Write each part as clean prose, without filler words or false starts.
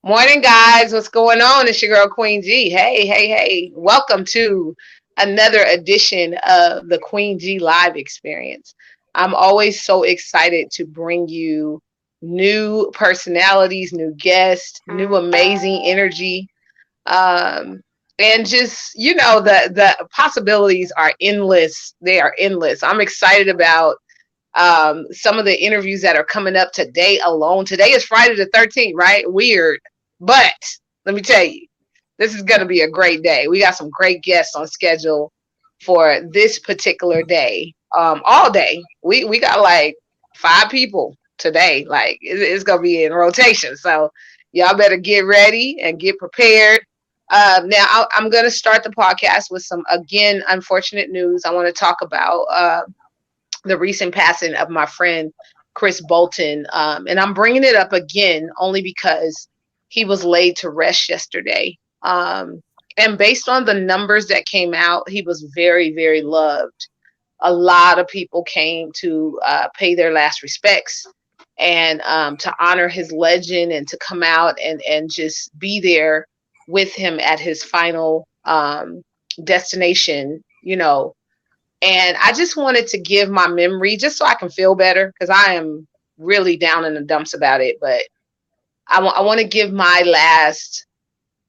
Morning, guys. What's going on? It's your girl, Queen G. Hey, hey, hey. Welcome to another edition of the Queen G Live Experience. I'm always so excited to bring you new personalities, new guests, new amazing energy. Um, and just, the possibilities are endless. They are endless. I'm excited about some of the interviews that are coming up today alone. Today is Friday the 13th, right? Weird. But let me tell you, this is going to be a great day. We got some great guests on schedule for this particular day. All day. We got like 5 people today. Like it's going to be in rotation. So y'all better get ready and get prepared. Now, I'm going to start the podcast with some, again, unfortunate news. I want to talk about the recent passing of my friend Chris Bolton. And I'm bringing it up again only because he was laid to rest yesterday. And based on the numbers that came out, he was very, very loved. A lot of people came to pay their last respects and to honor his legend and to come out and just be there with him at his final destination, and I just wanted to give my memory just so I can feel better because I am really down in the dumps about it. But I want to give my last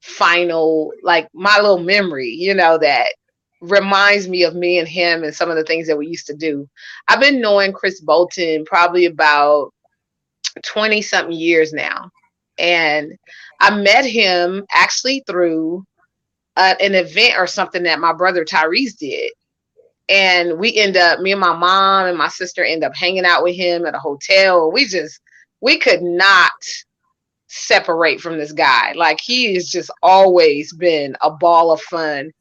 final, like my little memory, that reminds me of me and him and some of the things that we used to do. I've been knowing Chris Bolton probably about 20 something years now. And I met him actually through an event or something that my brother Tyrese did. And me and my mom and my sister end up hanging out with him at a hotel. We could not separate from this guy. Like he has just always been a ball of fun.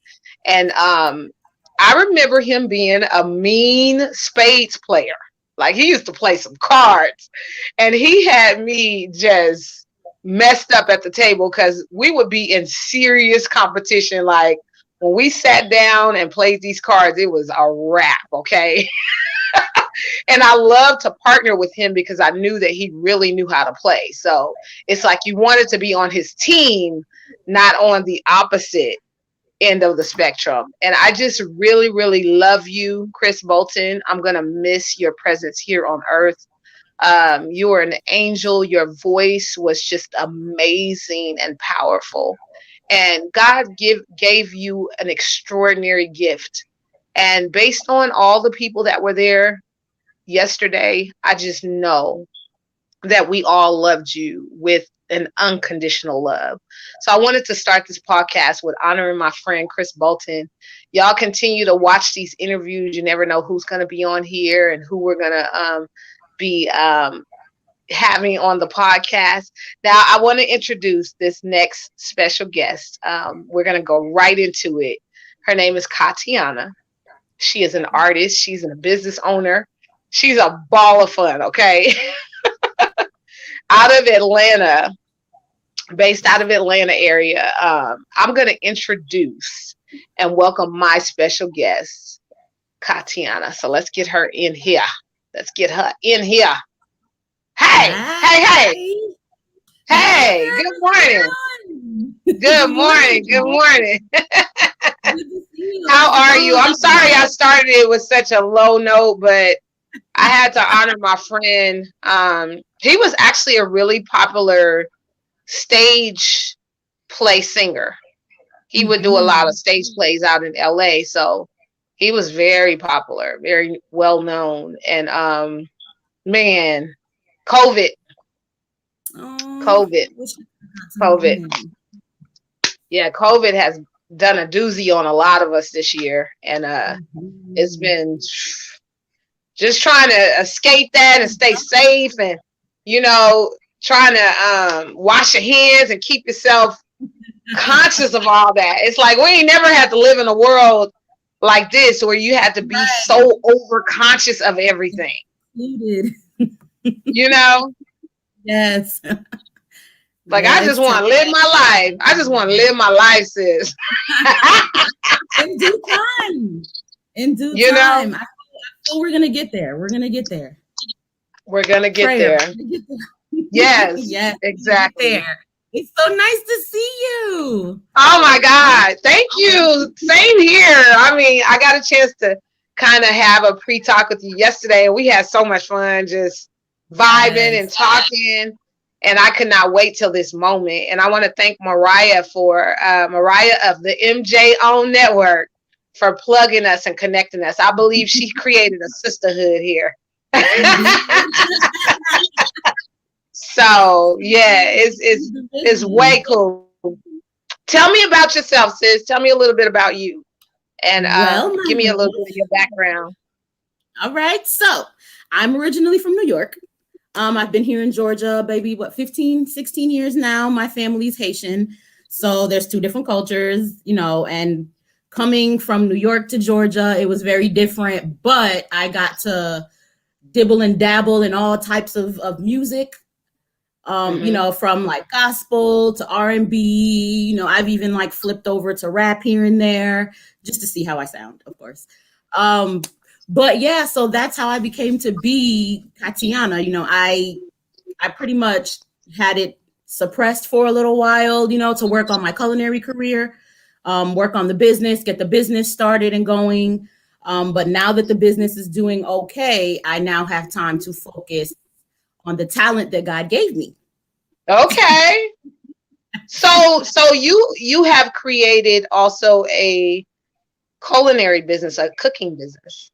And I remember him being a mean spades player. Like he used to play some cards and he had me just messed up at the table because we would be in serious competition. Like when we sat down and played these cards, it was a wrap, okay? And I loved to partner with him because I knew that he really knew how to play. So it's like you wanted to be on his team, not on the opposite end of the spectrum. And I just really, really love you, Chris Bolton. I'm going to miss your presence here on earth. You were an angel. Your voice was just amazing and powerful. And God gave you an extraordinary gift. And based on all the people that were there yesterday, I just know that we all loved you with an unconditional love. So I wanted to start this podcast with honoring my friend Chris Bolton. Y'all continue to watch these interviews. You never know who's going to be on here and who we're going to be having on the podcast. Now, I want to introduce this next special guest. We're going to go right into it. Her name is Katiana. She is an artist. She's a business owner. She's a ball of fun, okay? Out of Atlanta, based out of Atlanta area. I'm going to introduce and welcome my special guest, Katiana. So let's get her in here. Let's get her in here. Hey, Hi. hey. Good morning. Good morning. Good morning. Good to see you. How are you? I'm sorry I started it with such a low note, but I had to honor my friend. He was actually a really popular stage play singer. He would do a lot of stage plays out in LA, so he was very popular, very well known. And man, COVID, Oh, COVID, wish I could have some COVID. him. Yeah, COVID has done a doozy on a lot of us this year, and it's Mhm. been just trying to escape that and stay safe, and trying to wash your hands and keep yourself conscious of all that. It's like we ain't never had to live in a world like this where you had to be Right. so over conscious of everything. Included. You know, Yes. like Yeah, I just it's want tough. to live my life. I just want to live my life, sis. In due time. In due you know, time. I feel we're gonna get there. We're gonna get there. we're gonna get Prayer. there. We're gonna get there. Yes, Yes, we're gonna get exactly. there. It's so nice to see you. Oh my God. Thank you. Same here. I mean, I got a chance to kind of have a pre-talk with you yesterday, and we had so much fun just vibing and Yes. talking. And I could not wait till this moment. And I want to thank Mariah for Mariah of the MJ Own Network for plugging us and connecting us. I believe she created a sisterhood here. She did. So yeah, it's way cool. Tell me about yourself, sis. Tell me a little bit about you, and Well, give my me a little bit of love. your background. All right. So I'm originally from New York. I've been here in Georgia, baby, what, 15, 16 years now. My family's Haitian. So there's two different cultures, and coming from New York to Georgia, it was very different, but I got to dibble and dabble in all types of music. Hmm. From like gospel to R&B, I've even like flipped over to rap here and there just to see how I sound, of course. Um, but yeah, so that's how I became to be Katiana. I pretty much had it suppressed for a little while, to work on my culinary career, work on the business, get the business started and going. But now that the business is doing okay, I now have time to focus on the talent that God gave me. Okay, so you have created also a culinary business, a cooking business.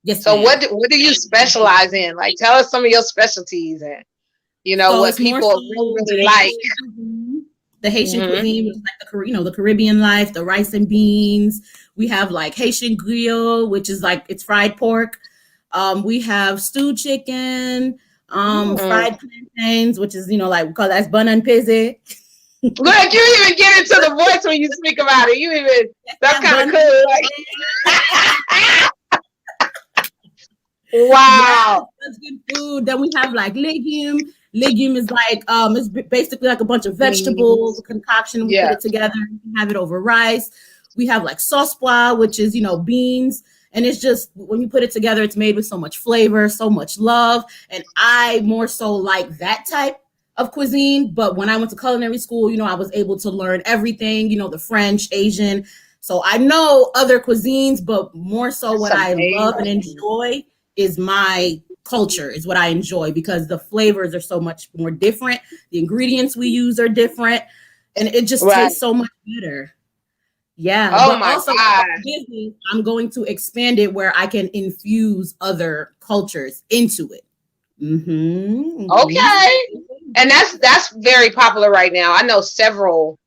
Yes, So ma'am. what do you specialize in? Like, tell us some of your specialties and So what it's more people really so really like. The Haitian Hmm. cuisine, which is like the Caribbean life, the rice and beans. We have like Haitian griot, which is like it's fried pork. We have stewed chicken, Mm. fried plantains, which is like we call that's bun and pizza. Look, you even get into the voice when you speak about it. You even that's That kind of bun. cool. Like, Yes, wow. that's good food. Then we have like legume. Legume is like it's basically like a bunch of vegetables, Beans. a concoction. We put Yeah. it together. We can have it over rice. We have like sauce pois, which is beans, and it's just when you put it together, it's made with so much flavor, so much love. And I more so like that type of cuisine. But when I went to culinary school, I was able to learn everything. The French, Asian. So I know other cuisines, but more so That's what I love and amazing. enjoy is my culture, is what I enjoy because the flavors are so much more different. The ingredients we use are different and it just Right. tastes so much better. Yeah, Oh but my also with God. my business, I'm going to expand it where I can infuse other cultures into it. Mm-hmm. Okay. And that's very popular right now. I know several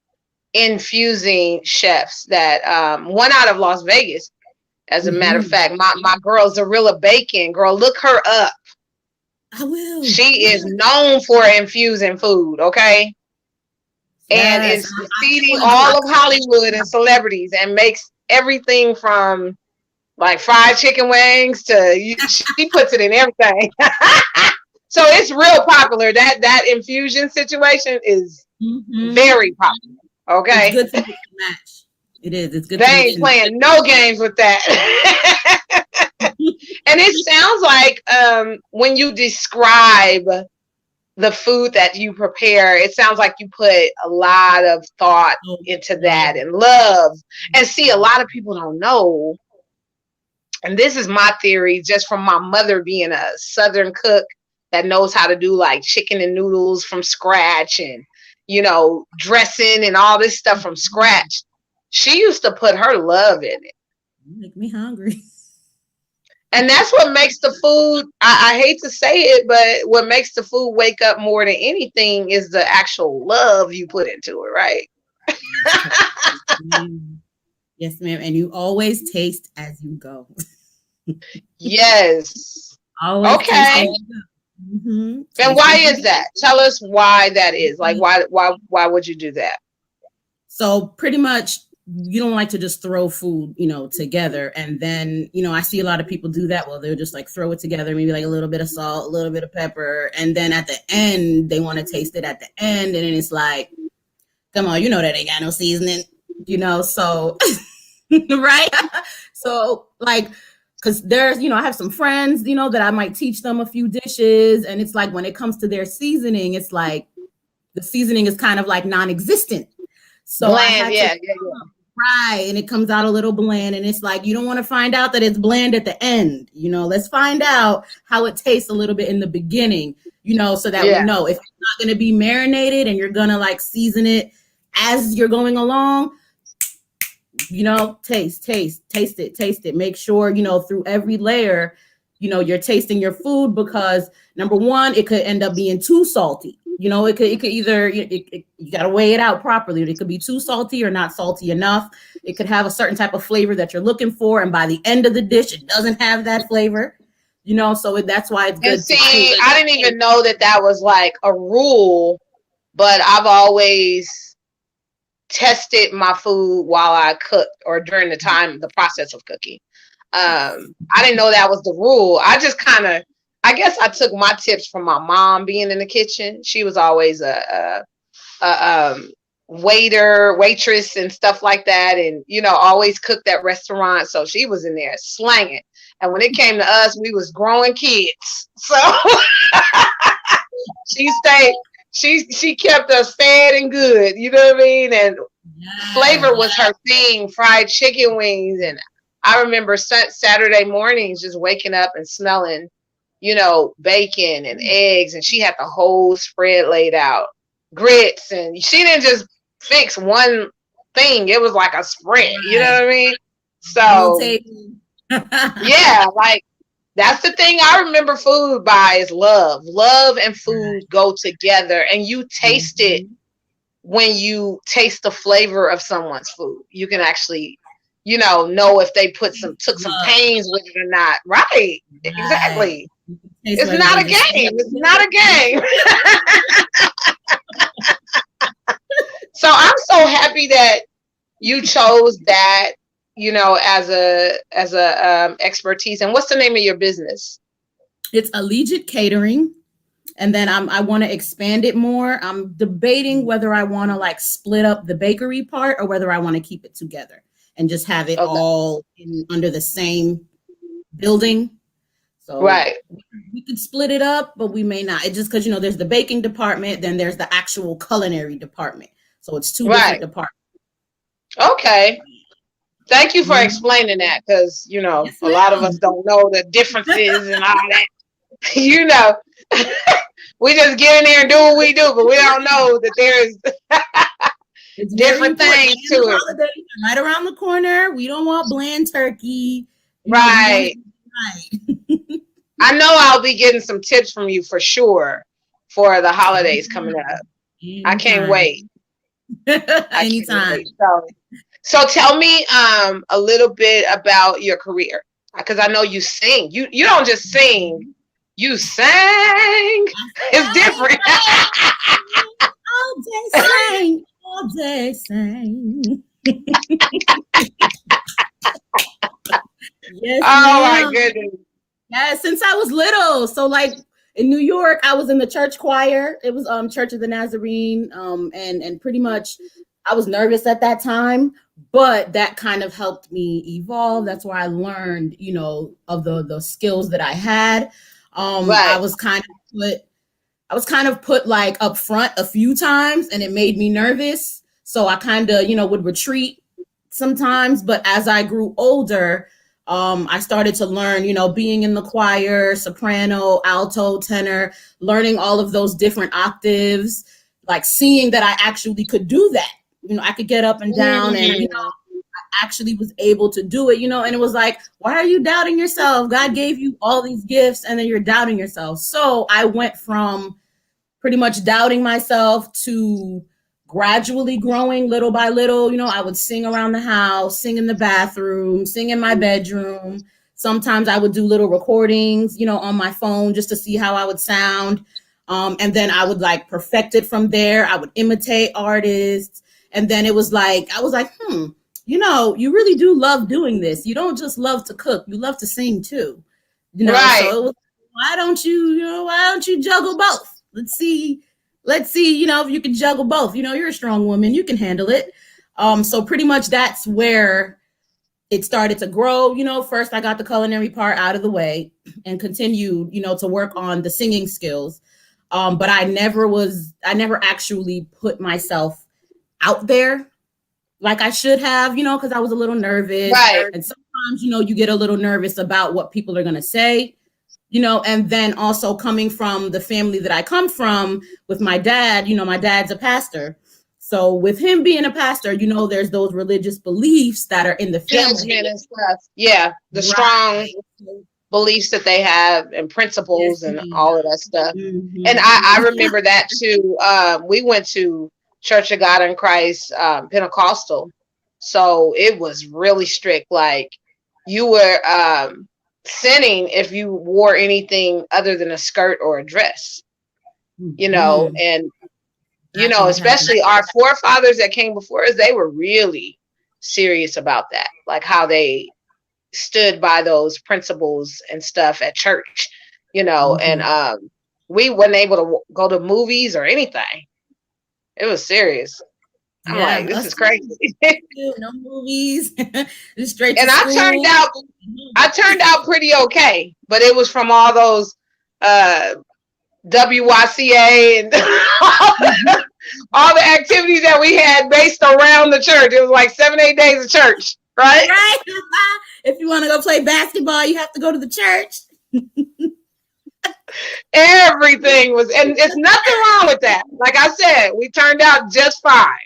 infusing chefs that one out of Las Vegas. As a matter of Mm-hmm. fact, my girl Zarilla Bacon, girl, look her up. I will. She is known for infusing food, okay? And Yes, is I feeding want to do. all of Hollywood and celebrities and makes everything from like fried chicken wings to she puts it in everything. So it's real popular. That infusion situation is Mm-hmm. very popular. It's Okay. good to mix and match. It is. It's good They to mix ain't and playing no games with that. And it sounds like when you describe the food that you prepare, it sounds like you put a lot of thought into that love. and love. And see, a lot of people don't know, and this is my theory just from my mother being a Southern cook that knows how to do like chicken and noodles from scratch and, dressing and all this stuff from scratch. She used to put her love in it. You make me hungry. And that's what makes the food, I hate to say it, but what makes the food wake up more than anything is the actual love you put into it, right? Yes, ma'am. Yes, ma'am. And you always taste as you go. Yes. Always taste as Okay. you go. And Taste why as you is go. that? Tell us why that is. Like why would you do that? So pretty much you don't like to just throw food, together. And then, I see a lot of people do that. Well, they'll just like throw it together, maybe like a little bit of salt, a little bit of pepper. And then at the end, they want to taste it at the end. And then it's like, come on, that ain't got no seasoning, so right. So like, because there's, I have some friends, that I might teach them a few dishes. And it's like when it comes to their seasoning, it's like the seasoning is kind of like non-existent. So I Bland, had to yeah, yeah, yeah. fry, and it comes out a little bland. And it's like, you don't want to find out that it's bland at the end. Let's find out how it tastes a little bit in the beginning, so that we Yeah. know if it's not going to be marinated and you're going to like season it as you're going along. Taste it. Make sure, through every layer, you're tasting your food, because number one, it could end up being too salty. It could either, you got to weigh it out properly. It could be too salty or not salty enough. It could have a certain type of flavor that you're looking for. And by the end of the dish, it doesn't have that flavor, so that's why it's And good to see, taste. I didn't even know that that was like a rule, but I've always tested my food while I cooked or during the process of cooking. I didn't know that was the rule. I just kind of, I guess I took my tips from my mom being in the kitchen. She was always a waiter, waitress, and stuff like that, and always cooked at restaurants. So she was in there slanging. And when it came to us, we was growing kids, so she stayed. She kept us fed and good. You know what I mean? And flavor Yes. was her thing. Fried chicken wings, and I remember Saturday mornings just waking up and smelling, bacon and eggs, and she had the whole spread laid out, grits, and she didn't just fix one thing. It was like a spread. You know Right. what I mean? Full So table. yeah, like that's the thing I remember food by is love. Love and food go together, and you taste it Mhm. when you taste the flavor of someone's food. You can actually, know if they took some Love. pains with it or not. Right. Right. Exactly. You can taste It's whether not they a just game. It's not a game. So I'm so happy that you chose that, as a expertise. And what's the name of your business? it's Allegiant Catering. And then I want to expand it more. I'm debating whether I want to like split up the bakery part or whether I want to keep it together and just have it Okay. all under the same building. So Right. we could split it up, but we may not. It's just because, there's the baking department, then there's the actual culinary department. So it's two different Right. departments. Okay. Thank you for Mhm. explaining that, because, Yes, a lot of us ma'am. don't know the differences and all that. you know, we just get in there and do what we do, but we don't know that there's It's very different important. things And to the it. holidays are right around the corner. We don't want bland turkey. We want it Right. right. I know I'll be getting some tips from you for sure for the holidays coming up. I can't Anytime. wait. I can't Anytime. wait. So tell me a little bit about your career, because I know you sing. You don't just sing, you sang. It's different. All day sang, all day sang. Yes, Oh my ma'am. goodness. Yeah, since I was little. So like in New York, I was in the church choir. It was Church of the Nazarene. And pretty much I was nervous at that time, but that kind of helped me evolve. That's where I learned, of the skills that I had. I Right. was kind of put like up front a few times, and it made me nervous. So I kind of, would retreat sometimes. But as I grew older, I started to learn, being in the choir, soprano, alto, tenor, learning all of those different octaves, like seeing that I actually could do that. I could get up and down, and Mm. actually was able to do it, and it was like, why are you doubting yourself? God gave you all these gifts, and then you're doubting yourself. So I went from pretty much doubting myself to gradually growing little by little. I would sing around the house, sing in the bathroom, sing in my bedroom. Sometimes I would do little recordings, on my phone just to see how I would sound. And then I would like perfect it from there. I would imitate artists. And then it was like, I was like, you really do love doing this. You don't just love to cook, you love to sing too. Right. So it was, why don't you juggle both? Let's see, if you can juggle both. You're a strong woman, you can handle it. So pretty much that's where it started to grow. First I got the culinary part out of the way and continued, to work on the singing skills. But I never actually put myself out there like I should have, because I was a little nervous. Right. And sometimes, you get a little nervous about what people are going to say, and then also coming from the family that I come from with my dad, my dad's a pastor. So with him being a pastor, there's those religious beliefs that are in the family. Judgment and stuff. Yeah. The strong Right. beliefs that they have and Yes, principles and ma'am. all of that stuff. And Mhm. I remember that too. We went to Church of God in Christ, Pentecostal. So it was really strict. Like you were sinning if you wore anything other than a skirt or a dress, Mhm. and I can imagine. especially our forefathers that came before us, they were really serious about that, like how they stood by those principles and stuff at church, and Mhm. we weren't able to go to movies or anything. It was serious. I'm like, Yeah, this us is crazy. too. No movies, just straight to And school. I turned out pretty okay, but it was from all those uh WYCA and all the activities that we had based around the church. It was like 7, 8 days of church, right? Right. If you want to go play basketball, you have to go to the church. Everything was, and it's nothing wrong with that. Like I said, we turned out just fine.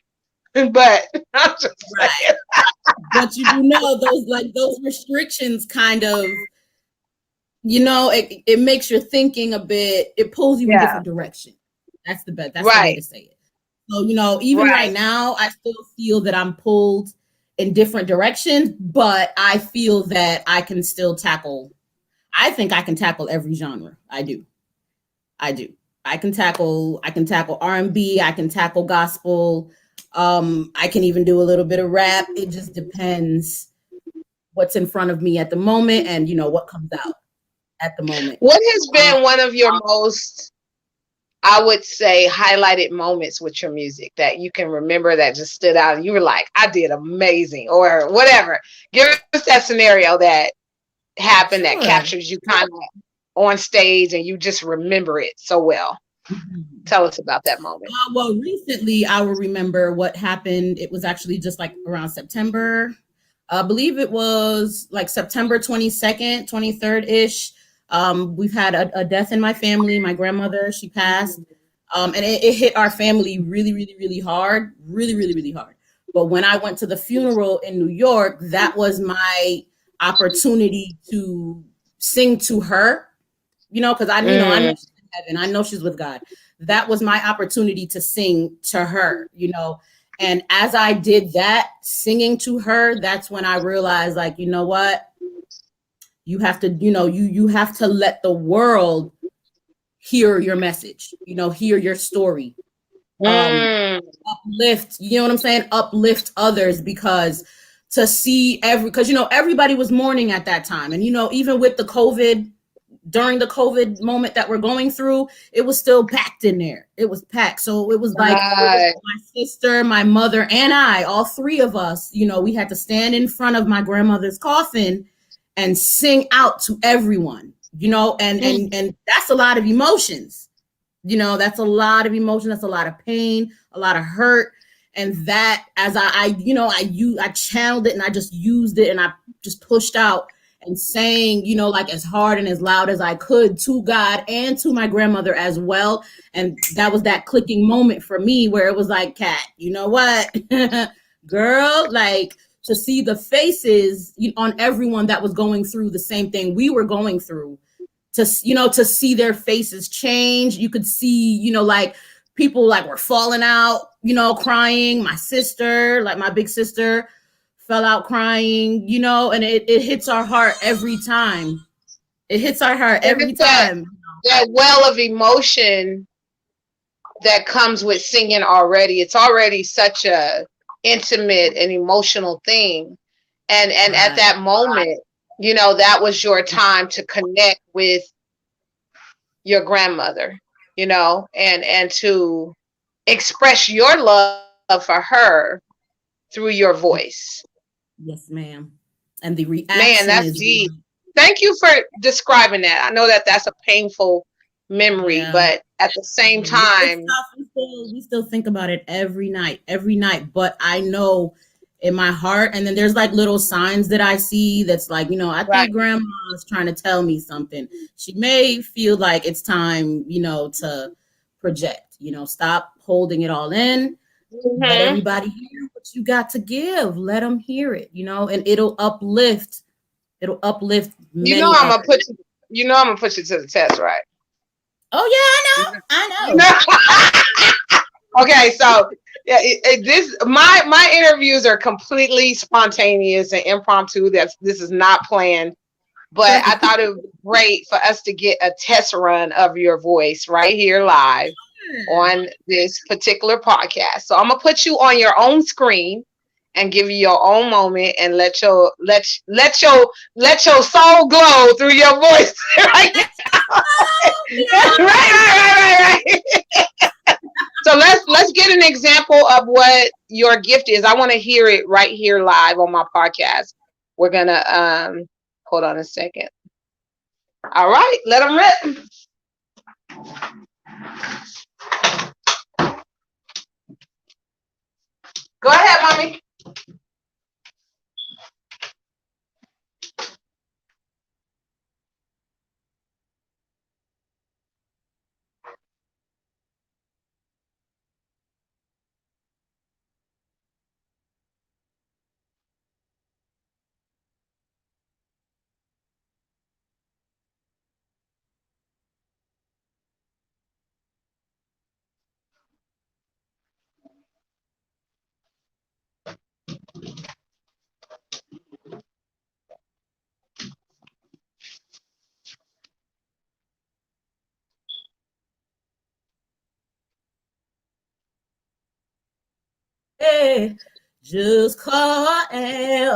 But I'm just Right. saying, But you do know those restrictions kind of, it makes your thinking a bit, it pulls you in yeah, different direction. That's the way right, to say it. So, even right right. now, I still feel that I'm pulled in different directions, but I feel that I think I can tackle every genre. I do. I do. I can tackle R&B, I can tackle gospel. I can even do a little bit of rap. It just depends what's in front of me at the moment and what comes out at the moment. What has Um, been one of your most, I would say, highlighted moments with your music that you can remember that just stood out and you were like, I did amazing or whatever? Give us that scenario that happened that sure. captures you kind of on stage and you just remember it so well. Mhm. Tell us about that moment. Well, recently I will remember what happened. It was actually just like around September. I believe it was like September 22nd, 23rd ish. We've had a death in my family. My grandmother, she passed. And it hit our family really, really, really hard. Really, really, really hard. But when I went to the funeral in New York, that was my opportunity to sing to her, because I know Mm, she's in heaven. I know she's with God. That was my opportunity to sing to her. And as I did that, singing to her, that's when I realized, like, you know what? You have to, you have to let the world hear your message, hear your story. Um, mm, Uplift, you know what I'm saying? Uplift others, because to see because everybody was mourning at that time. And even with the COVID, during the COVID moment that we're going through, it was still packed in there. It was packed. So it was like right. my sister, my mother, and I, all three of us, we had to stand in front of my grandmother's coffin and sing out to everyone, and that's a lot of emotions. That's a lot of emotion. That's a lot of pain, a lot of hurt. And that, as I channeled it and I just used it and I just pushed out and sang, like as hard and as loud as I could to God and to my grandmother as well. And that was that clicking moment for me where it was like, Kat, you know what, girl, like to see the faces on everyone that was going through the same thing we were going through, to see their faces change. You could see, like people like were falling out, crying. My sister, like my big sister, fell out crying, and it hits our heart every time. It hits our heart And every it's that time. that well of emotion that comes with singing already. It's already such a intimate and emotional thing. And at Right. that moment, that was your time to connect with your grandmother, and to express your love for her through your voice. Yes, ma'am. And the Man, reaction that's is, deep. Thank you for describing that. I know that that's a painful memory, yeah. but at the same Yeah, it's time, tough. We still think about it every night. But I know in my heart, and then there's like little signs that I see that's like, I right. think grandma's trying to tell me something. She may feel like it's time, to project. Stop holding it all in. Let Hmm. everybody hear what you got to give. Let them hear it, and it'll uplift. It'll uplift You know many I'm gonna others. put you. You know I'm gonna put you to the test, right? Oh yeah, I know. You I know. know. Okay, so yeah, this my interviews are completely spontaneous and impromptu. This is not planned, but I thought it would be great for us to get a test run of your voice right here live on this particular podcast. So I'm gonna put you on your own screen and give you your own moment and let your soul glow through your voice right now. Right. So let's get an example of what your gift is. I want to hear it right here live on my podcast. We're gonna hold on a second. All right, let them rip. Go ahead, mommy. Hey, just call and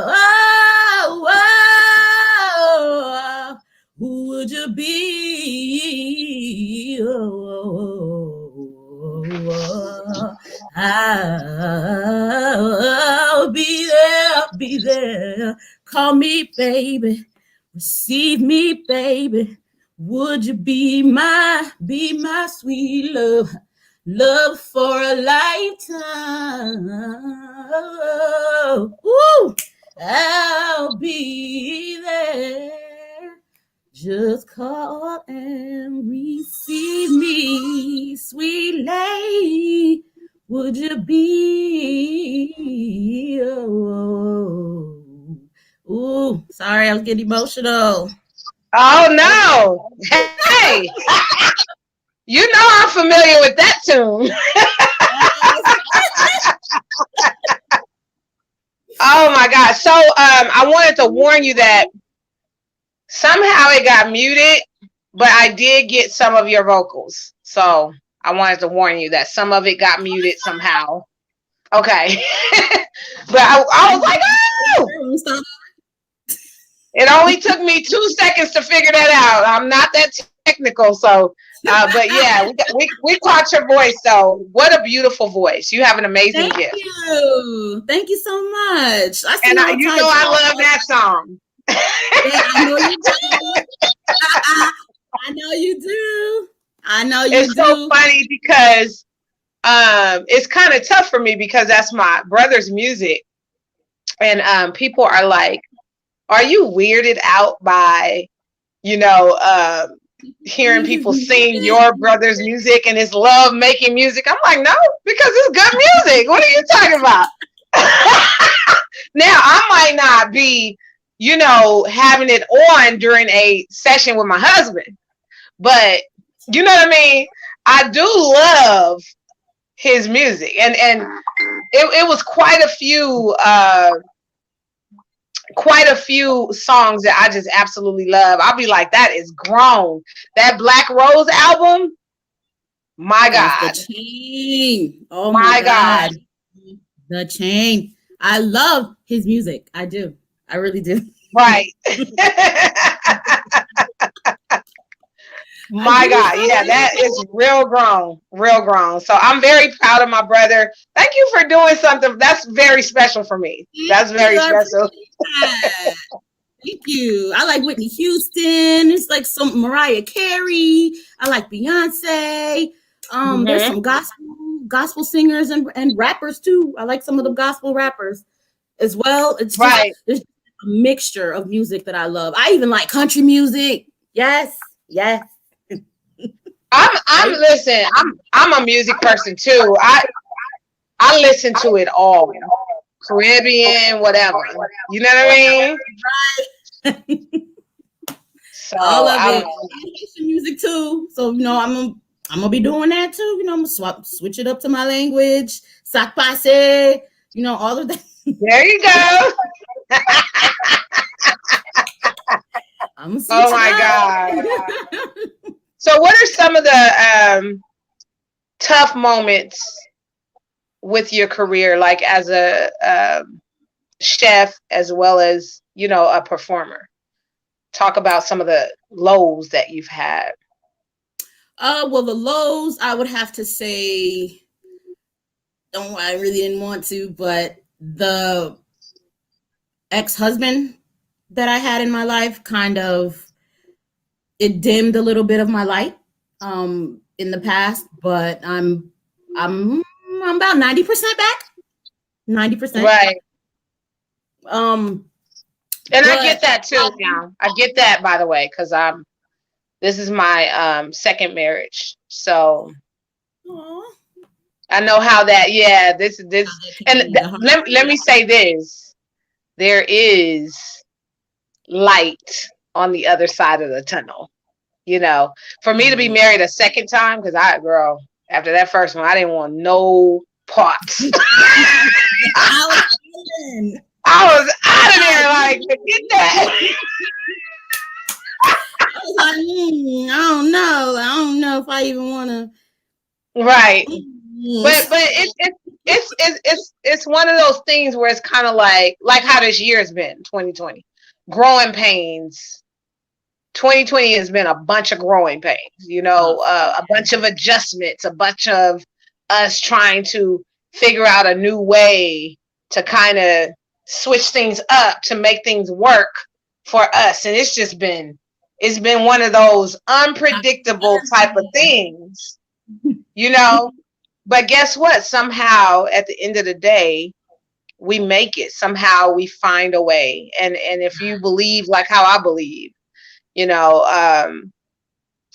oh, who would you be? I'll be there. Call me, baby. Receive me, baby. Would you be my sweet love? Love for a lifetime. Woo! I'll be there. Just call and receive me, sweet lady. Would you be? Ooh, sorry, I was getting emotional. Oh I was no! Hey, you know I'm familiar with that tune. Oh my gosh! So I wanted to warn you that somehow it got muted, but I did get some of your vocals. So I wanted to warn you that some of it got muted somehow. Okay. But I was like, oh, it only took me 2 seconds to figure that out. I'm not that technical. So, but yeah, we caught your voice though. What a beautiful voice. You have an amazing Thank gift. you. Thank you so much. I see And all you know, types. I love that song. Yeah, I know you do. I know you do. I know you It's so do. funny because it's kind of tough for me because that's my brother's music. And people are like, are you weirded out by, you know, hearing His people sing music. your brother's music and his love making music? I'm like, no, because it's good music. What are you talking about? Now, I might not be, having it on during a session with my husband, but you know what I mean? I do love his music. And it was quite a few songs that I just absolutely love. I'll be like, that is grown. That Black Rose album, my Yes, the God. chain. Oh my My God. God. The chain. I love his music. I do. I really do. Right. I My give you God. some Yeah, that is real grown. Real grown. So I'm very proud of my brother. Thank you for doing something that's very special for me. thank That's you. very I special. appreciate that. Thank you. I like Whitney Houston. It's like some Mariah Carey. I like Beyonce. There's Hmm. some gospel singers and rappers too. I like some of the gospel rappers as well. It's just Right. there's a mixture of music that I love. I even like country music. Yes, yes. I'm I listen, I'm a music person too. I listen to it all. Caribbean, whatever. You know what I mean? So all of I'm it. And Haitian music too. So I'm gonna be doing that too. I'm gonna switch it up to my language. Sac passe. All of that. there you go. I'm gonna Oh switch it my God. up. So what are some of the tough moments with your career, like as a chef as well as, a performer? Talk about some of the lows that you've had. Well, the lows I would have to say. Don't I really didn't want to, but the ex-husband that I had in my life kind of it dimmed a little bit of my light in the past, but I'm I'm about 90% back. 90%. Right. Um And I get but that too now. I get that, by the way, because this is my second marriage. So aw, I know how that, yeah, this that can and be the hard let me say this. There is light on the other side of the tunnel. You know, for me to be yeah. married a second time, because girl, after that first one, I didn't want no parts. I was feeling. I was out of there, I like, forget that. was like, I don't know. I don't know if I even want to. Right. But Mm. it's one of those things where it's kind of like how this year has been, 2020. Growing pains. 2020 has been a bunch of growing pains, Oh, a bunch of adjustments, a bunch of us trying to figure out a new way to kind of switch things up to make things work for us. And it's been one of those unpredictable type of things, you know. But guess what? Somehow at the end of the day, we make it. Somehow we find a way. And if you believe like how I believe, you know,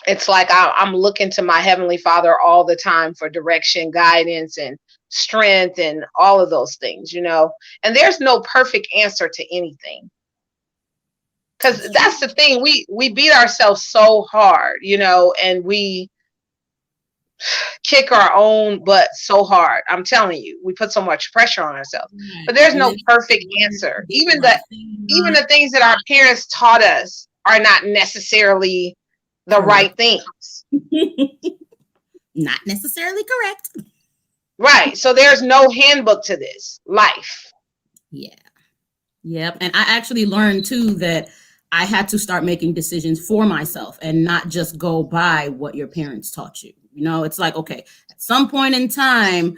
it's like I'm looking to my heavenly Father all the time for direction, guidance, and strength, and all of those things, And there's no perfect answer to anything, because that's true. that's the thing. We beat ourselves so hard, and we kick our own butt so hard. I'm telling you, we put so much pressure on ourselves. Right. But there's And no then perfect wonder if answer. you did the Even the right thing or even not. the things that our parents taught us are not necessarily the Correct. right things. Not necessarily correct. Right. So there's no handbook to this life. Yeah. Yep. And I actually learned too that I had to start making decisions for myself and not just go by what your parents taught you. It's like, okay, at some point in time,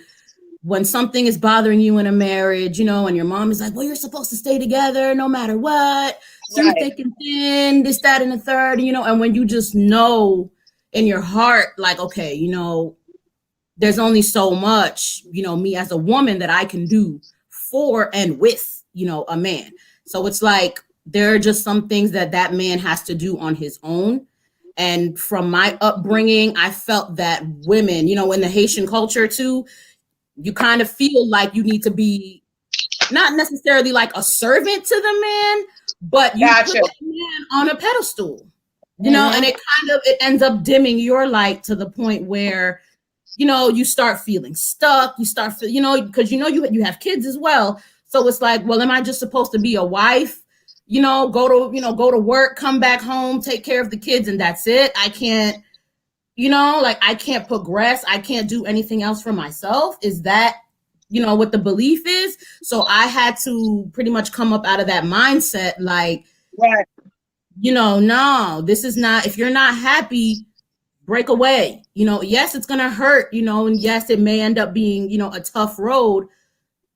when something is bothering you in a marriage, and your mom is like, well, you're supposed to stay together no matter what, through Right. thick and thin, this, that, and the third, and when you just know in your heart, like, okay, there's only so much, me as a woman that I can do for and with, a man. So it's like there are just some things that man has to do on his own. And from my upbringing, I felt that women, in the Haitian culture too, you kind of feel like you need to be not necessarily like a servant to the man, but you put Gotcha. that man on a pedestal, and Hmm. it ends up dimming your light to the point where you start feeling stuck. You start, because you have kids as well. So it's like, well, am I just supposed to be a wife? Go to work, come back home, take care of the kids, and that's it. I can't, like I can't progress. I can't do anything else for myself. Is that, what the belief is? So I had to pretty much come up out of that mindset, like, Right. no, this is not, if you're not happy, break away. Yes, it's going to hurt, and yes, it may end up being, a tough road,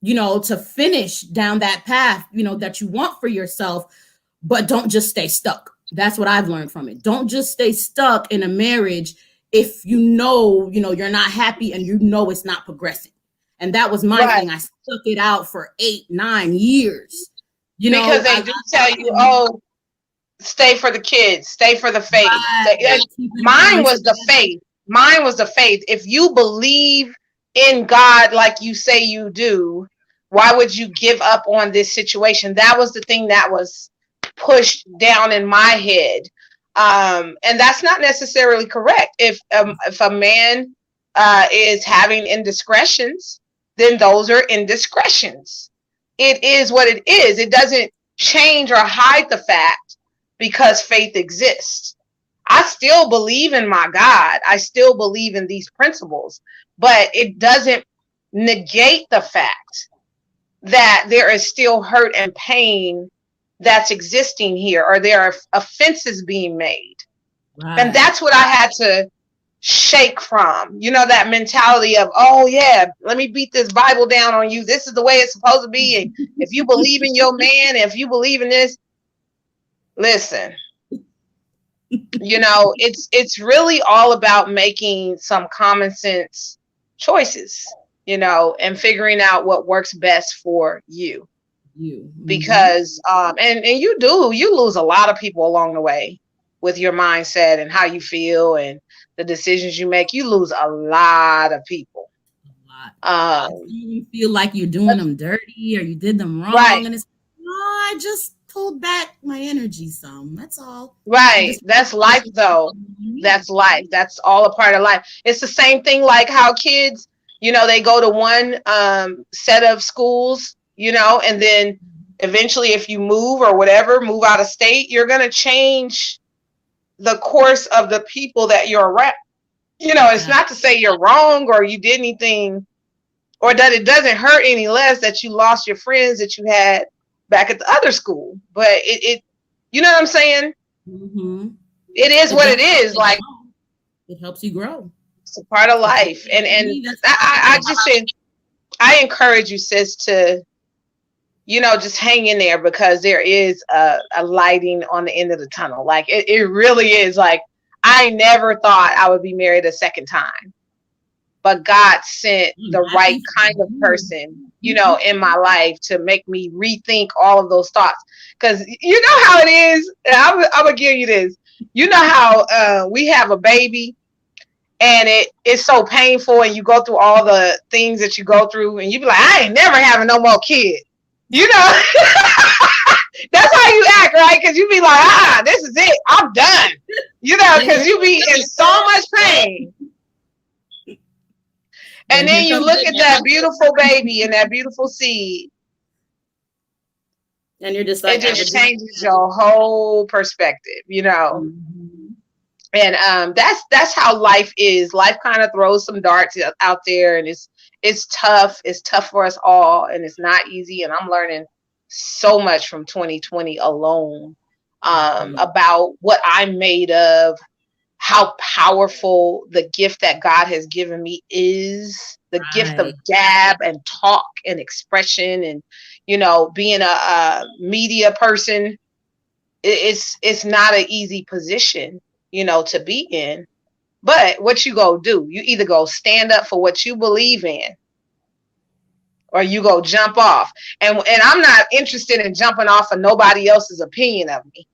to finish down that path, that you want for yourself. but don't just stay stuck. That's what I've learned from it. Don't just stay stuck in a marriage if you're not happy and it's not progressing. And that was my Right. thing. I stuck it out for 8, 9 years. Because they I do tell you, oh, stay for the kids, stay for the faith. keeping the Mine family was the together. faith. Mine was the faith. If you believe in God like you say you do, why would you give up on this situation? That was the thing that was pushed down in my head. And that's not necessarily correct. If a man is having indiscretions, then those are indiscretions. It is what it is. It doesn't change or hide the fact because faith exists. I still believe in my God. I still believe in these principles, but it doesn't negate the fact that there is still hurt and pain that's existing here, or there are offenses being made. And Right. that's what I had to shake from, that mentality of, oh yeah, let me beat this Bible down on you. This is the way it's supposed to be. And if you believe in your man, if you believe in this, listen, it's really all about making some common sense choices, and figuring out what works best for you. You. Because and you lose a lot of people along the way with your mindset and how you feel and the decisions you make. You lose a lot of people. Lot. Um, You feel like you're doing them dirty or you did them wrong, right, and it's I just pulled back my energy some. That's all. I right. just That's life, though. That's life. That's all a part of life. It's the same thing like how kids, they go to one set of schools, and then eventually, if you move or whatever, move out of state, you're going to change the course of the people that you're around. It's not to say you're wrong or you did anything, or that it doesn't hurt any less that you lost your friends that you had back at the other school. But you know what I'm saying? Mm-hmm. It is It what it does. is. Like, It helps you grow. it's a part of It, life. to And me, that's how I look I at it. just said, I encourage you, sis, to, just hang in there, because there is a lighting on the end of the tunnel. Like, it really is. Like, I never thought I would be married a second time, but God sent I'm the right happy for kind of you. person, in my life to make me rethink all of those thoughts. Because you know how it is. And I'm going to give you this. You know how we have a baby and it's so painful, and you go through all the things that you go through, and you be like, I ain't never having no more kids. You know, that's how you act, right? Because you be like, this is it. I'm done. Then Because here, you be in so much pain. And then here then you comes look at the that beautiful baby and that beautiful seed. and you're just It like, I would just just. changes your whole perspective. Mhm. And that's how life is. Life kind of throws some darts out there, and it's tough. It's tough for us all, and it's not easy. And I'm learning so much from 2020 alone, Mhm. about what I'm made of, how powerful the gift that God has given me is, the gift of Right. gab and talk and expression, and being a media person. It's not an easy position, to be in. But what you go do? You either go stand up for what you believe in, or you go jump off. And I'm not interested in jumping off of nobody else's opinion of me.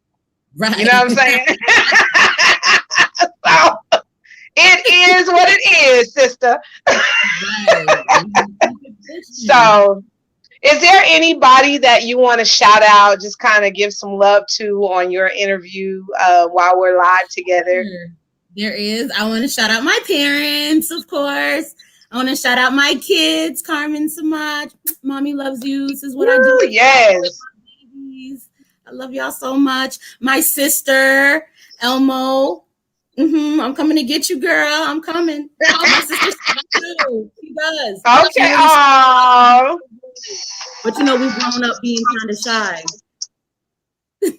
You know Right. what I'm saying? So it is what it is, sister. Right. Mhm. Keep it pushing. So, is there anybody that you want to shout out, just kind of give some love to on your interview while we're live together? Sure. There is. I want to shout out my parents, of course. I want to shout out my kids, Carmen Samaj. Mommy loves you. This is what I do Woo, with yes. my babies. I love y'all so much. My sister, Elmo. I'm coming to get you, girl. I'm coming. My sister too. She does. She Okay. really, Oh, but we've grown up being kind of shy. So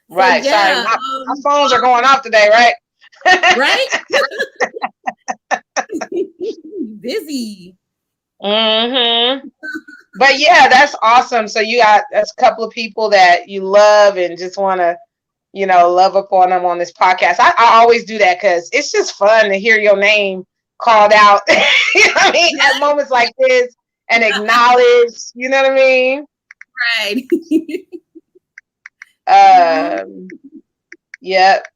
right. Sorry, yeah, my phones are going off today, right? right? Busy. Mm-hmm. But yeah, that's awesome. So you got that's a couple of people that you love and just want to, love upon them on this podcast. I always do that because it's just fun to hear your name called out. You know what I mean? At moments like this and acknowledged. You know what I mean? Right. Oh, Um. Yep.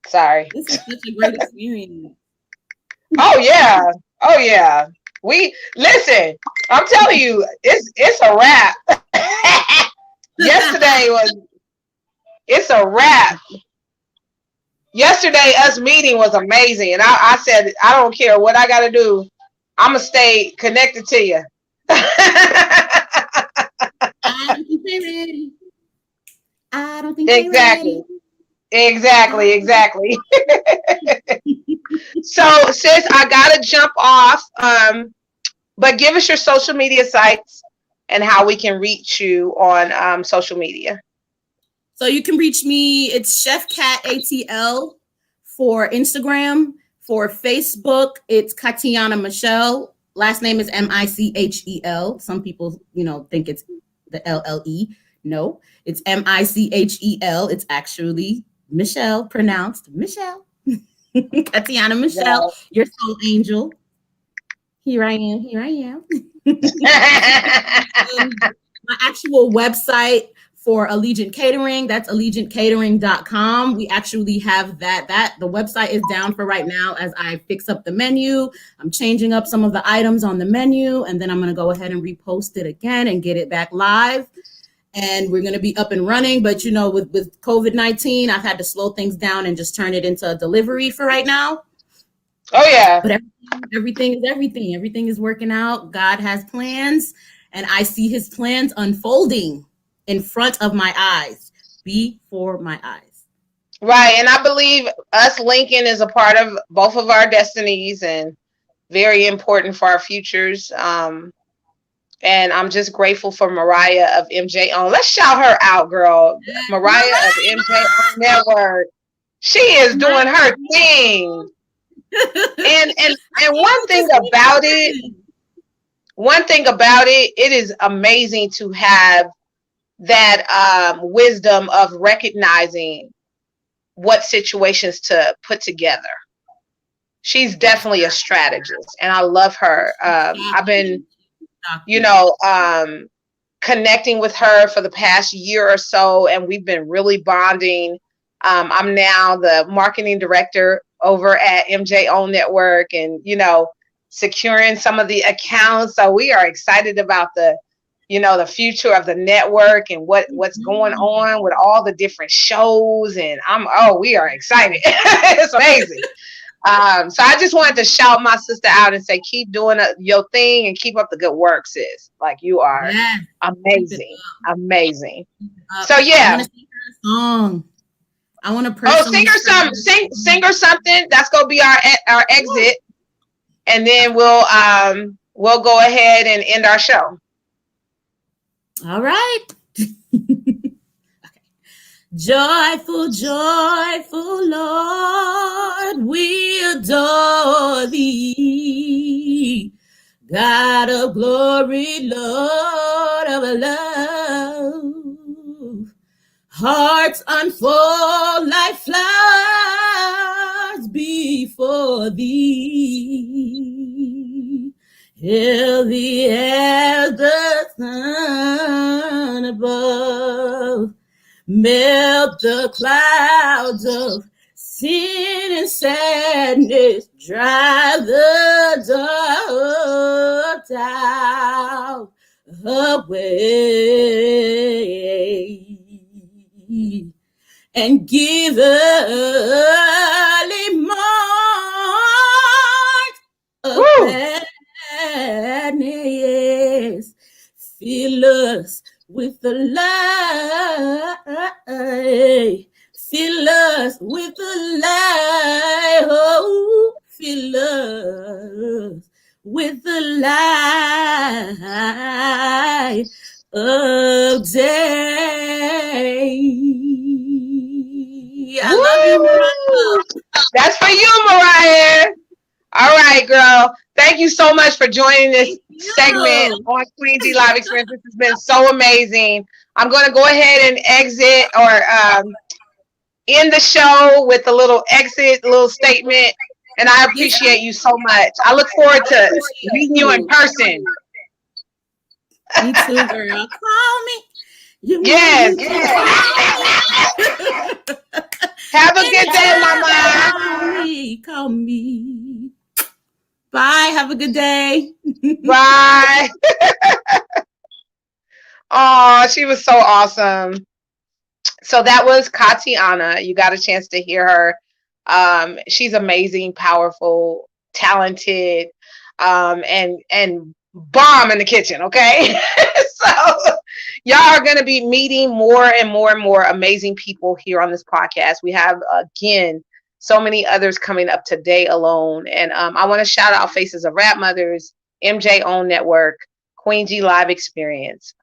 Sorry. this is such a great experience. Oh yeah. Oh yeah. We listen. I'm telling you, it's a wrap. Yesterday was it's a wrap. Yesterday, us meeting was amazing, and I said I don't care what I got to do. I'm gonna stay connected to you. I don't think they're ready. I don't think they're Exactly. ready. Exactly. Exactly. So, sis, I gotta jump off. But give us your social media sites and how we can reach you on social media. So you can reach me. It's Chef Cat ATL for Instagram. For Facebook, it's Katiana Michelle. Last name is Michel. Some people, think it's the LLE. No, it's Michel. It's actually Michelle, pronounced Michelle. Katiana Michelle, Wow. your soul angel. Here I am. Here I am. And my actual website for Allegiant Catering, that's allegiantcatering.com. We actually have that the website is down for right now as I fix up the menu. I'm changing up some of the items on the menu, and then I'm going to go ahead and repost it again and get it back live. And we're going to be up and running. But with COVID-19, I've had to slow things down and just turn it into a delivery for right now. Oh yeah. But everything is everything. Everything is working out. God has plans, and I see his plans unfolding in front of my eyes, before my eyes. Right. And I believe us linking is a part of both of our destinies and very important for our futures. And I'm just grateful for Mariah of MJ On. Let's shout her out, girl. Mariah of MJ On Network. She is doing her thing. And one thing about it, it is amazing to have that wisdom of recognizing what situations to put together. She's definitely a strategist, and I love her. I've been, you know, connecting with her for the past year or so, and we've been really bonding. I'm now the marketing director over at MJ On Network, and securing some of the accounts. So we are excited about the future of the network and what's going on with all the different shows. And we are excited. It's amazing. So I just wanted to shout my sister out and say, keep doing your thing and keep up the good work, sis. Like, you are amazing, amazing. So yeah. I want to sing her a song. I want to sing her some, sing her something. That's gonna be our exit, and then we'll go ahead and end our show. All right. Okay. Joyful, joyful Lord, we adore thee. God of glory, Lord of love. Hearts unfold like flowers before thee. Healthy as the sun above. Melt the clouds of sin and sadness. Drive the dark doubt away. And give early mark of gladness. Fill us with the light. Fill us with the light. Oh, fill us with the light of day. I love you, Mariah. That's for you, Mariah. All right, girl. Thank you so much for joining this Thank segment you. on Queen G Live Experience. This has been so amazing. I'm going to go ahead and exit or end the show with a little exit, little statement. And I Yes, appreciate you so much. I look forward I to appreciate meeting you in you. person. Me too, girl. Call me. You know Yes. you can call me. Have a good day, Anytime. Mama. Call me. Bye. Have a good day. Bye. Oh, she was so awesome. So that was Katiana. You got a chance to hear her. She's amazing, powerful, talented, and bomb in the kitchen. Okay, so y'all are going to be meeting more and more and more amazing people here on this podcast. We have again so many others coming up today alone, and I want to shout out Faces of Rap Mothers, MJ Own Network, Queen G Live Experience.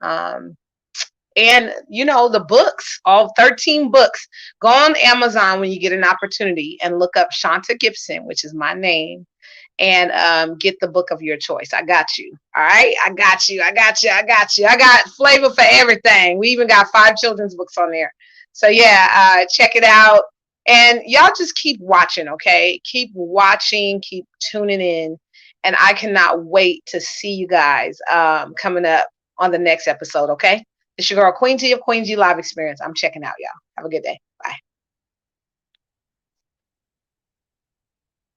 And the books, all 13 books. Go on Amazon when you get an opportunity and look up Shanta Gibson, which is my name, and get the book of your choice. I got you. All right, I got you. I got you. I got you. I got flavor for everything. We even got 5 children's books on there. So yeah, check it out. And y'all just keep watching, okay? Keep watching, keep tuning in. And I cannot wait to see you guys coming up on the next episode, okay? It's your girl, Queen G of Queen G Live Experience. I'm checking out, y'all. Have a good day.